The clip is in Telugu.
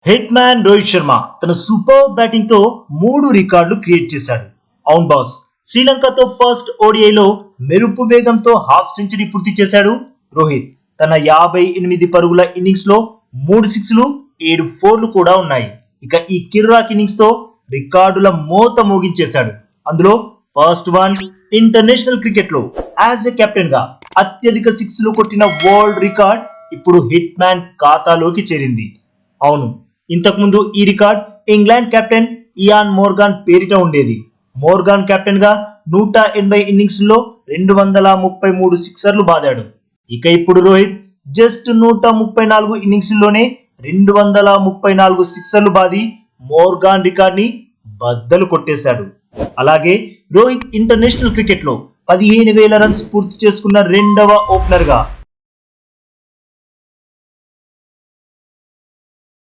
హిట్ మ్యాన్ రోహిత్ శర్మ తన సూపర్ బ్యాటింగ్ తో 3 రికార్డులు క్రియేట్ చేశాడు. అవును బాస్, శ్రీలంకతో ఫస్ట్ ఓడిఐలో మెరుపు వేగంతో హాఫ్ సెంచరీ పూర్తి చేశాడు రోహిత్. తన 58 పరుగుల ఇన్నింగ్స్ లో 3 సిక్స్లు 7 ఫోర్లు కూడా ఉన్నాయి. ఇక ఈ కిర్రాక్ ఇన్నింగ్స్ తో రికార్డుల మోత మోగించేశాడు. అందులో ఫస్ట్ వన్ ఇంటర్నేషనల్ క్రికెట్ లో యాజ్ ఎ కెప్టెన్ గా అత్యధిక సిక్స్లు కొట్టిన వరల్డ్ రికార్డ్ ఇప్పుడు హిట్ మ్యాన్ ఖాతాలోకి చేరింది. అవును, ఇంతకుముందు ఈ record England captain Eoin Morgan పేరిట ఉండేది. మోర్గాన్ కెప్టెన్ గా 180 ఇన్నింగ్స్ లో 233 సిక్సర్లు బాదాడు. ఇక ఇప్పుడు రోహిత్ జస్ట్ 134 ఇన్నింగ్స్ లోనే 234 సిక్సర్లు బాది మోర్గాన్ రికార్డ్ ని బద్దలు కొట్టేశాడు. అలాగే రోహిత్ ఇంటర్నేషనల్ క్రికెట్ లో 15,000 రన్స్ పూర్తి చేసుకున్న రెండవ ఓపెనర్ గా